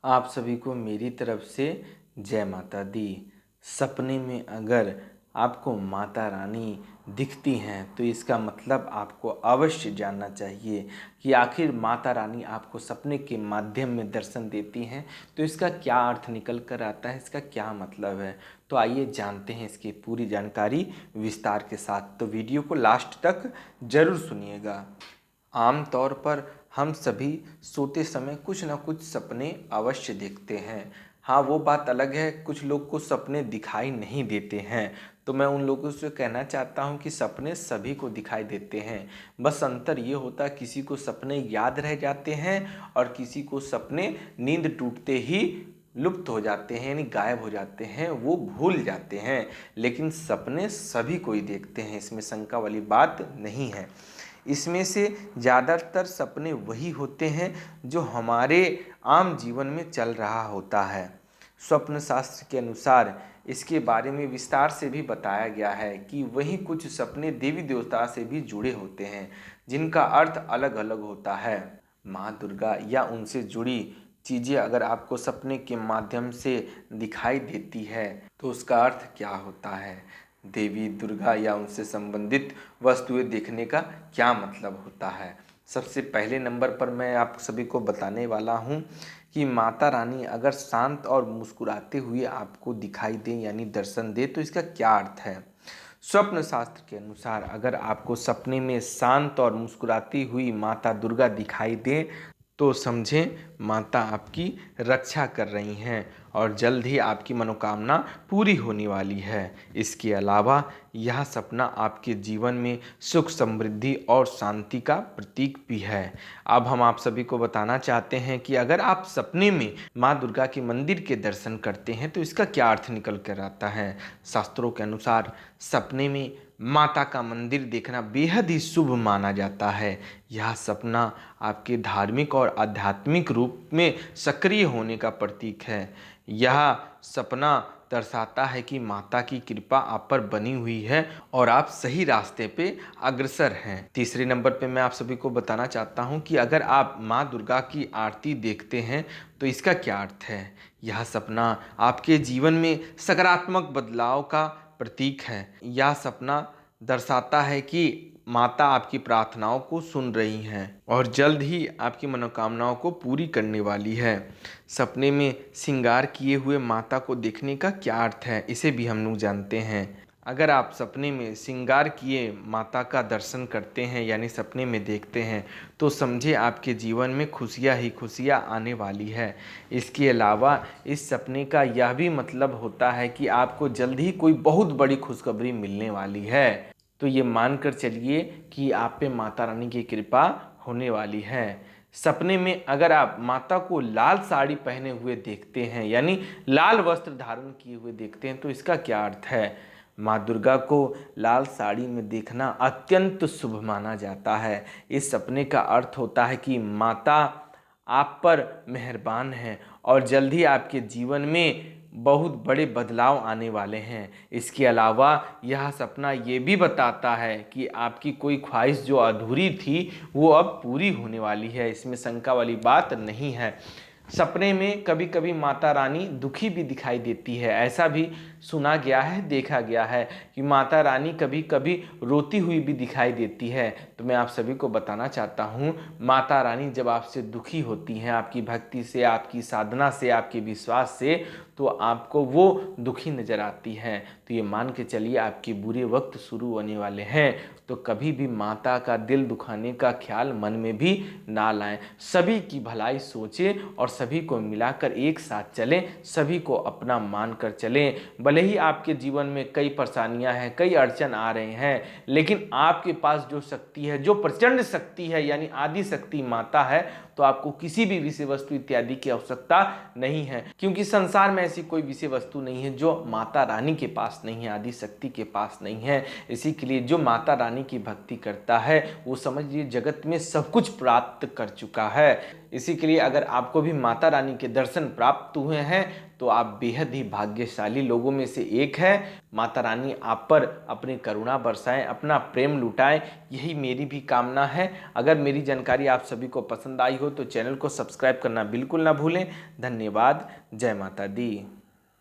आप सभी को मेरी तरफ से जय माता दी। सपने में अगर आपको माता रानी दिखती हैं तो इसका मतलब आपको अवश्य जानना चाहिए कि आखिर माता रानी आपको सपने के माध्यम में दर्शन देती हैं तो इसका क्या अर्थ निकल कर आता है, इसका क्या मतलब है। तो आइए जानते हैं इसकी पूरी जानकारी विस्तार के साथ। तो वीडियो को लास्ट तक ज़रूर सुनिएगा। आम तौर पर हम सभी सोते समय कुछ ना कुछ सपने अवश्य देखते हैं। हाँ, वो बात अलग है कुछ लोग को सपने दिखाई नहीं देते हैं, तो मैं उन लोगों से कहना चाहता हूँ कि सपने सभी को दिखाई देते हैं। बस अंतर ये होता है किसी को सपने याद रह जाते हैं और किसी को सपने नींद टूटते ही लुप्त हो जाते हैं, यानी गायब हो जाते हैं, वो भूल जाते हैं। लेकिन सपने सभी कोई देखते हैं, इसमें शंका वाली बात नहीं है। इसमें से ज़्यादातर सपने वही होते हैं जो हमारे आम जीवन में चल रहा होता है। स्वप्न शास्त्र के अनुसार इसके बारे में विस्तार से भी बताया गया है कि वही कुछ सपने देवी देवता से भी जुड़े होते हैं जिनका अर्थ अलग अलग होता है। माँ दुर्गा या उनसे जुड़ी चीज़ें अगर आपको सपने के माध्यम से दिखाई देती है तो उसका अर्थ क्या होता है, देवी दुर्गा या उनसे संबंधित वस्तुएं देखने का क्या मतलब होता है। सबसे पहले नंबर पर मैं आप सभी को बताने वाला हूं कि माता रानी अगर शांत और मुस्कुराते हुए आपको दिखाई दें यानी दर्शन दे तो इसका क्या अर्थ है। स्वप्न शास्त्र के अनुसार अगर आपको सपने में शांत और मुस्कुराती हुई माता दुर्गा दिखाई दे तो समझें माता आपकी रक्षा कर रही हैं और जल्द ही आपकी मनोकामना पूरी होने वाली है। इसके अलावा यह सपना आपके जीवन में सुख समृद्धि और शांति का प्रतीक भी है। अब हम आप सभी को बताना चाहते हैं कि अगर आप सपने में माँ दुर्गा के मंदिर के दर्शन करते हैं तो इसका क्या अर्थ निकल कर आता है। शास्त्रों के अनुसार सपने में माता का मंदिर देखना बेहद ही शुभ माना जाता है। यह सपना आपके धार्मिक और आध्यात्मिक रूप में सक्रिय होने का प्रतीक है। यह सपना दर्शाता है कि माता की कृपा आप पर बनी हुई है और आप सही रास्ते पे अग्रसर हैं। तीसरे नंबर पे मैं आप सभी को बताना चाहता हूँ कि अगर आप माँ दुर्गा की आरती देखते हैं तो इसका क्या अर्थ है। यह सपना आपके जीवन में सकारात्मक बदलाव का प्रतीक है। यह सपना दर्शाता है कि माता आपकी प्रार्थनाओं को सुन रही हैं और जल्द ही आपकी मनोकामनाओं को पूरी करने वाली है। सपने में श्रृंगार किए हुए माता को देखने का क्या अर्थ है, इसे भी हम लोग जानते हैं। अगर आप सपने में श्रृंगार किए माता का दर्शन करते हैं यानी सपने में देखते हैं तो समझे आपके जीवन में खुशियाँ ही खुशियाँ आने वाली है। इसके अलावा इस सपने का यह भी मतलब होता है कि आपको जल्द ही कोई बहुत बड़ी खुशखबरी मिलने वाली है। तो ये मानकर चलिए कि आप पे माता रानी की कृपा होने वाली है। सपने में अगर आप माता को लाल साड़ी पहने हुए देखते हैं यानी लाल वस्त्र धारण किए हुए देखते हैं तो इसका क्या अर्थ है। माँ दुर्गा को लाल साड़ी में देखना अत्यंत शुभ माना जाता है। इस सपने का अर्थ होता है कि माता आप पर मेहरबान है और जल्द ही आपके जीवन में बहुत बड़े बदलाव आने वाले हैं। इसके अलावा यह सपना ये भी बताता है कि आपकी कोई ख्वाहिश जो अधूरी थी वो अब पूरी होने वाली है, इसमें शंका वाली बात नहीं है। सपने में कभी कभी माता रानी दुखी भी दिखाई देती है। ऐसा भी सुना गया है, देखा गया है कि माता रानी कभी कभी रोती हुई भी दिखाई देती है। तो मैं आप सभी को बताना चाहता हूँ माता रानी जब आपसे दुखी होती हैं आपकी भक्ति से, आपकी साधना से, आपके विश्वास से, तो आपको वो दुखी नज़र आती हैं। तो ये मान के चलिए आपके बुरे वक्त शुरू होने वाले हैं। तो कभी भी माता का दिल दुखाने का ख्याल मन में भी ना लाएं। सभी की भलाई सोचें और सभी को मिलाकर एक साथ चलें, सभी को अपना मानकर चलें। भले ही आपके जीवन में कई परेशानियां हैं, कई अड़चन आ रहे हैं, लेकिन आपके पास जो शक्ति है, जो प्रचंड शक्ति है यानी आदि शक्ति माता है, तो आपको किसी भी विषय वस्तु इत्यादि की आवश्यकता नहीं है, क्योंकि संसार में ऐसी कोई विषय वस्तु नहीं है जो माता रानी के पास नहीं है, आदि शक्ति के पास नहीं है। इसी के लिए जो माता रानी की भक्ति करता है वो समझिए जगत में सब कुछ प्राप्त कर चुका है। इसी के लिए अगर आपको भी माता रानी के दर्शन प्राप्त हुए हैं तो आप बेहद ही भाग्यशाली लोगों में से एक हैं। माता रानी आप पर अपनी करुणा बरसाएं, अपना प्रेम लुटाएं, यही मेरी भी कामना है। अगर मेरी जानकारी आप सभी को पसंद आई हो तो चैनल को सब्सक्राइब करना बिल्कुल ना भूलें। धन्यवाद। जय माता दी।